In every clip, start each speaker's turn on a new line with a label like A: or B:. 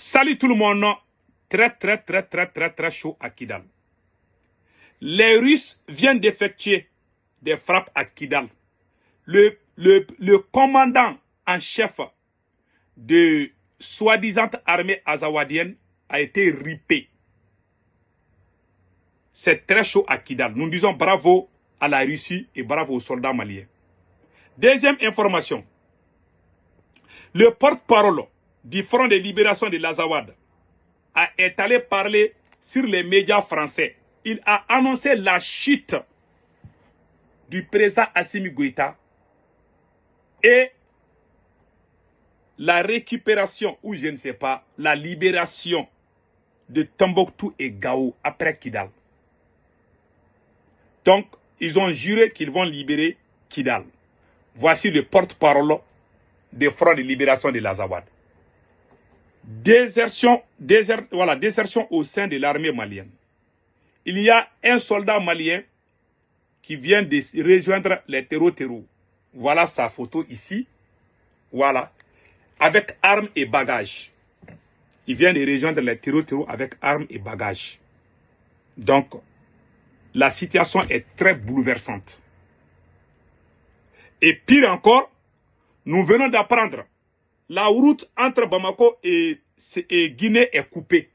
A: Salut tout le monde. Très chaud à Kidal. Les Russes viennent d'effectuer des frappes à Kidal. Le commandant en chef de soi-disant armée azawadienne a été ripé. C'est très chaud à Kidal. Nous disons bravo à la Russie et bravo aux soldats maliens. Deuxième information. Le porte-parole du Front de libération de l'Azawad est allé parler sur les médias français. Il a annoncé la chute du président Assimi Goïta et la récupération, ou je ne sais pas, la libération de Tombouctou et Gao après Kidal. Donc, ils ont juré qu'ils vont libérer Kidal. Voici le porte-parole des fronts de libération de l'Azawad. Désertion au sein de l'armée malienne. Il y a un soldat malien qui vient de rejoindre les terreaux. Voilà sa photo ici. Voilà. Avec armes et bagages. Il vient de rejoindre les terreaux avec armes et bagages. Donc, la situation est très bouleversante. Et pire encore, nous venons d'apprendre la route entre Bamako et Guinée est coupée.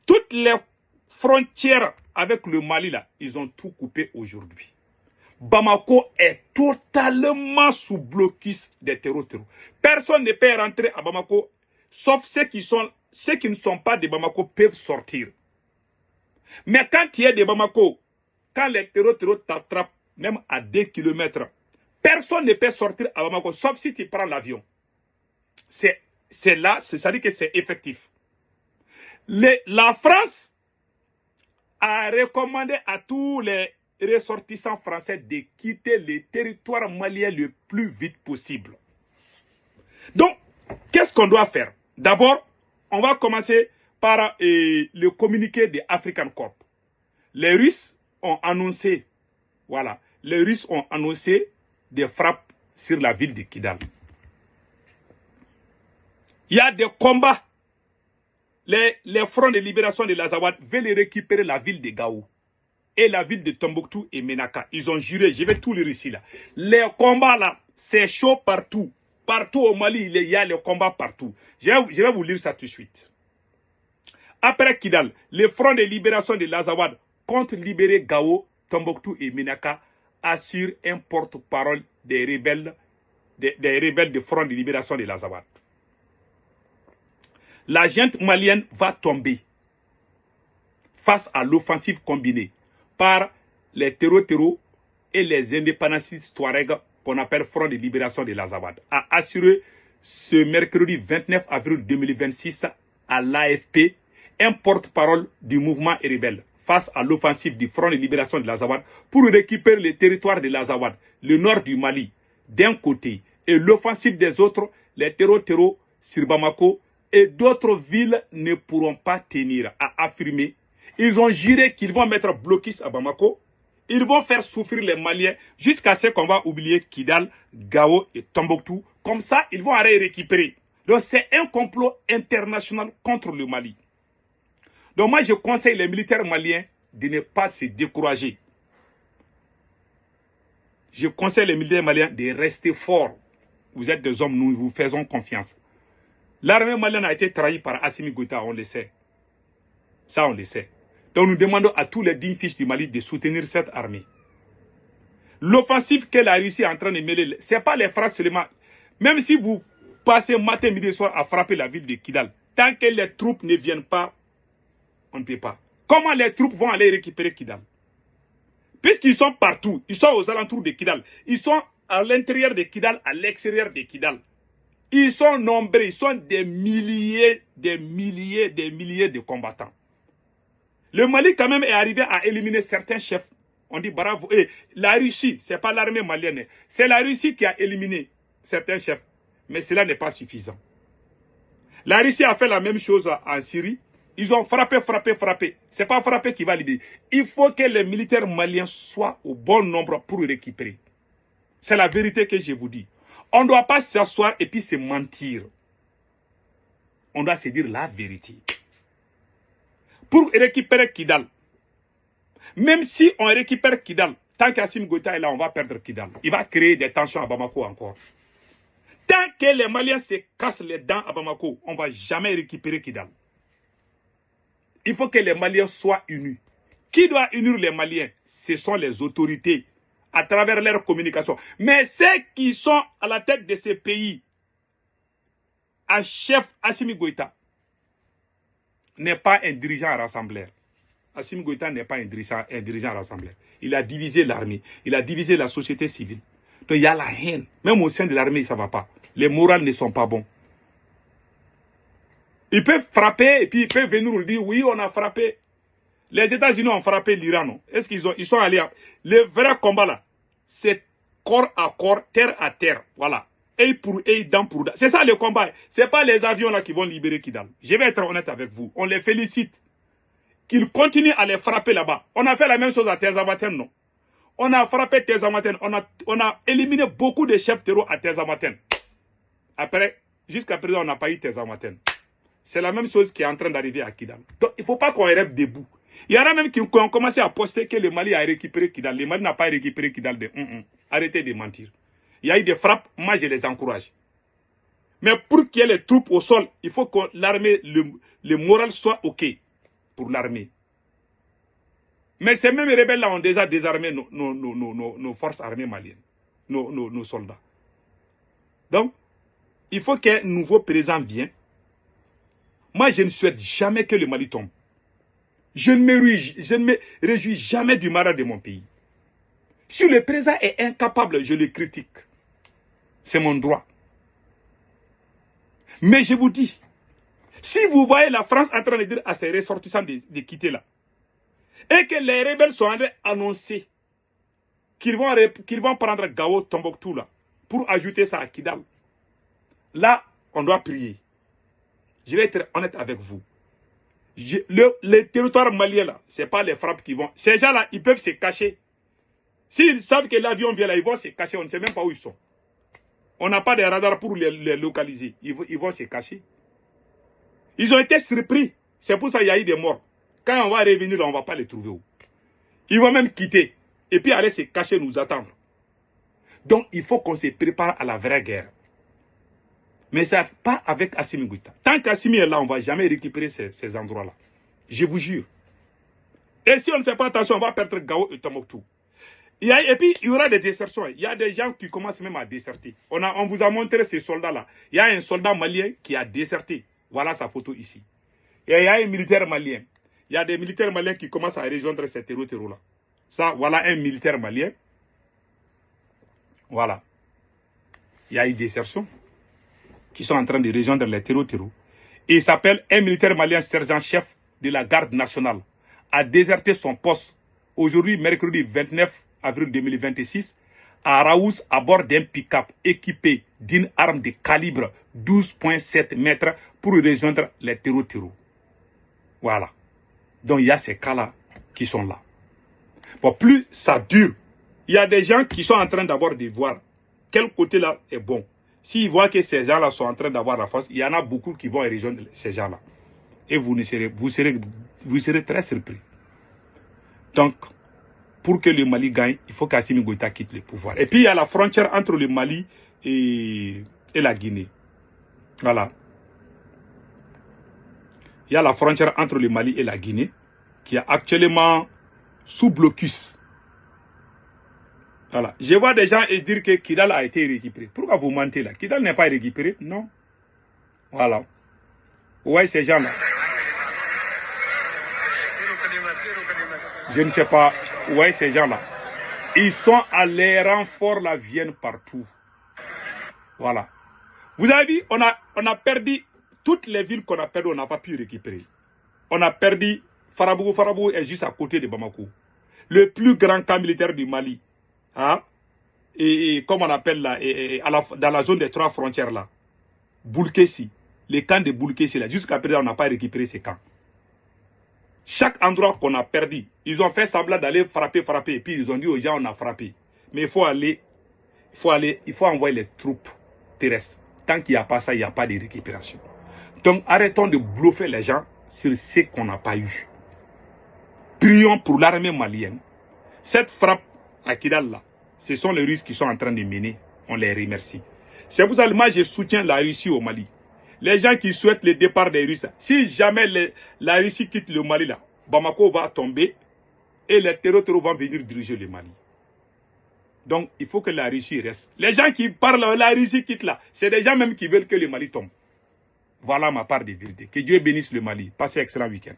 A: Toutes les frontières avec le Mali, là, ils ont tout coupé aujourd'hui. Bamako est totalement sous blocus des terreaux. Personne ne peut rentrer à Bamako, sauf ceux qui ne sont pas de Bamako peuvent sortir. Mais quand il y a des Bamako, quand les terreaux t'attrapent, même à 2 km, personne ne peut sortir à Bamako, sauf si tu prends l'avion. C'est là, c'est-à-dire que c'est effectif. La France a recommandé à tous les ressortissants français de quitter le territoire malien le plus vite possible. Donc, qu'est-ce qu'on doit faire? D'abord, on va commencer par le communiqué de African Corp. Les Russes ont annoncé, voilà, les Russes ont annoncé des frappes sur la ville de Kidal. Il y a des combats. Les fronts de libération de l'Azawad veulent récupérer la ville de Gao et la ville de Tombouctou et Menaka. Ils ont juré, je vais tout lire ici là. Les combats là, c'est chaud partout. Partout au Mali, il y a les combats partout. Je vais vous lire ça tout de suite. Après Kidal, les fronts de libération de l'Azawad comptent libérer Gao, Tombouctou et Menaka, assure un porte-parole des rebelles du front de libération de l'Azawad. La junte malienne va tomber face à l'offensive combinée par les terreaux et les indépendancistes Touareg qu'on appelle Front de libération de l'Azawad, a assuré ce mercredi 29 avril 2026 à l'AFP un porte-parole du mouvement rebelle face à l'offensive du Front de libération de l'Azawad pour récupérer le territoire de l'Azawad, le nord du Mali, d'un côté, et l'offensive des autres, les terreaux sur Bamako, et d'autres villes ne pourront pas tenir, a affirmé. Ils ont juré qu'ils vont mettre blocus à Bamako. Ils vont faire souffrir les Maliens jusqu'à ce qu'on va oublier Kidal, Gao et Tombouctou. Comme ça, ils vont aller récupérer. Donc c'est un complot international contre le Mali. Donc moi, je conseille les militaires maliens de ne pas se décourager. Je conseille les militaires maliens de rester forts. Vous êtes des hommes, nous vous faisons confiance. L'armée malienne a été trahie par Assimi Goïta, on le sait. Ça, on le sait. Donc nous demandons à tous les dignes fils du Mali de soutenir cette armée. L'offensive que la Russie est en train de mêler, ce n'est pas les phrases seulement. Même si vous passez matin, midi et soir à frapper la ville de Kidal, tant que les troupes ne viennent pas, on ne peut pas. Comment les troupes vont aller récupérer Kidal? Puisqu'ils sont partout, ils sont aux alentours de Kidal, ils sont à l'intérieur de Kidal, à l'extérieur de Kidal. Ils sont nombreux, ils sont des milliers de combattants. Le Mali quand même est arrivé à éliminer certains chefs. On dit bravo. Et la Russie, ce n'est pas l'armée malienne, c'est la Russie qui a éliminé certains chefs. Mais cela n'est pas suffisant. La Russie a fait la même chose en Syrie. Ils ont frappé. Ce n'est pas frapper qui va l'aider. Il faut que les militaires maliens soient au bon nombre pour récupérer. C'est la vérité que je vous dis. On ne doit pas s'asseoir et puis se mentir. on doit se dire la vérité. Pour récupérer Kidal, même si on récupère Kidal, tant qu'Assimi Goïta est là, on va perdre Kidal. Il va créer des tensions à Bamako encore. Tant que les Maliens se cassent les dents à Bamako, on ne va jamais récupérer Kidal. Il faut que les Maliens soient unis. Qui doit unir les Maliens? Ce sont les autorités, à travers leur communication. Mais ceux qui sont à la tête de ces pays, un chef Assimi Goïta, n'est pas un dirigeant rassembleur. Assimi Goïta n'est pas un dirigeant rassembleur. Il a divisé l'armée, il a divisé la société civile. Donc il y a la haine. Même au sein de l'armée, ça ne va pas. Les morales ne sont pas bons. Ils peuvent frapper et puis ils peuvent venir nous dire oui, on a frappé. Les États-Unis ont frappé l'Iran, non? Est-ce qu'ils sont allés Le vrai combat là, c'est corps à corps, terre à terre. Voilà. Œil pour œil, dent pour dent. C'est ça le combat. Ce n'est pas les avions là qui vont libérer Kidal. Je vais être honnête avec vous. On les félicite. Qu'ils continuent à les frapper là-bas. On a fait la même chose à Terzamaten, non? On a frappé Terzamaten. On a éliminé beaucoup de chefs terreaux à Terzamaten. Après, jusqu'à présent, on n'a pas eu Terzamaten. C'est la même chose qui est en train d'arriver à Kidal. Donc, il ne faut pas qu'on rêve debout. Il y en a même qui ont commencé à poster que le Mali a récupéré Kidal. Le Mali n'a pas récupéré Kidal. Arrêtez de mentir. Il y a eu des frappes, moi je les encourage. Mais pour qu'il y ait les troupes au sol, il faut que l'armée, le moral soit OK pour l'armée. Mais ces mêmes rebelles-là ont déjà désarmé nos forces armées maliennes, nos soldats. Donc, il faut qu'un nouveau président vienne. Moi, je ne souhaite jamais que le Mali tombe. Je ne me réjouis jamais du malheur de mon pays. Si le président est incapable, je le critique. C'est mon droit. Mais je vous dis, si vous voyez la France en train de dire à ses ressortissants de quitter là, et que les rebelles sont en train d'annoncer qu'ils vont prendre Gao, Tombouctou là, pour ajouter ça à Kidal, là, on doit prier. Je vais être honnête avec vous. Les territoires maliens là, ce n'est pas les frappes qui vont. Ces gens là, ils peuvent se cacher. S'ils savent que l'avion vient là, ils vont se cacher. On ne sait même pas où ils sont. On n'a pas de radar pour les localiser. Ils vont se cacher. Ils ont été surpris. C'est pour ça qu'il y a eu des morts. Quand on va revenir là, on ne va pas les trouver où. Ils vont même quitter. Et puis aller se cacher, nous attendre. Donc il faut qu'on se prépare à la vraie guerre. Mais ça pas avec Assimi Goïta. Tant qu'Assimi est là, on ne va jamais récupérer ces endroits-là. Je vous jure. Et si on ne fait pas attention, on va perdre Gao et Tombouctou. Et puis, il y aura des désertions. Il y a des gens qui commencent même à déserter. On vous a montré ces soldats-là. Il y a un soldat malien qui a déserté. Voilà sa photo ici. Et il y a un militaire malien. Il y a des militaires maliens qui commencent à rejoindre ces terreaux-là. Ça, voilà un militaire malien. Voilà. Il y a eu des désertions qui sont en train de rejoindre les terreaux. Et il s'appelle un militaire malien, sergent-chef de la garde nationale, a déserté son poste aujourd'hui, mercredi 29 avril 2026, à Raous, à bord d'un pick-up équipé d'une arme de calibre 12,7 mètres pour rejoindre les terreaux. Voilà. Donc il y a ces cas-là qui sont là. Bon, plus ça dure, il y a des gens qui sont en train d'avoir des voir quel côté là est bon. S'ils voient que ces gens-là sont en train d'avoir la force, il y en a beaucoup qui vont rejoindre ces gens-là. Et vous serez très surpris. Donc, pour que le Mali gagne, il faut qu'Assimi Goïta quitte le pouvoir. Et puis, il y a la frontière entre le Mali et la Guinée. Voilà. Il y a la frontière entre le Mali et la Guinée qui est actuellement sous blocus. Voilà. Je vois des gens dire que Kidal a été récupéré. Pourquoi vous mentez là? Kidal n'est pas récupéré? Non. Voilà. Ouais, ces gens-là. Je ne sais pas. Ouais, ces gens-là. Ils sont à les renforts, là, viennent partout. Voilà. Vous avez vu, on a perdu toutes les villes qu'on a perdues, on n'a pas pu récupérer. On a perdu Farabougou. Farabougou est juste à côté de Bamako. Le plus grand camp militaire du Mali. Hein? Et comme on appelle là, dans la zone des 3 frontières là. Boulkessi. Les camps de Boulkessi là. Jusqu'à présent, on n'a pas récupéré ces camps. Chaque endroit qu'on a perdu, ils ont fait semblant d'aller frapper. Et puis ils ont dit aux gens, on a frappé. Mais il faut envoyer les troupes terrestres. Tant qu'il n'y a pas ça, il n'y a pas de récupération. Donc arrêtons de bluffer les gens sur ce qu'on n'a pas eu. Prions pour l'armée malienne. Cette frappe à Kidal là, ce sont les Russes qui sont en train de mener. On les remercie. C'est pour ça que moi je soutiens la Russie au Mali. Les gens qui souhaitent le départ des Russes, si jamais la Russie quitte le Mali là, Bamako va tomber et les terroristes vont venir diriger le Mali. Donc il faut que la Russie reste. Les gens qui parlent la Russie quitte là, c'est des gens même qui veulent que le Mali tombe. Voilà ma part de vérité. Que Dieu bénisse le Mali. Passez un excellent week-end.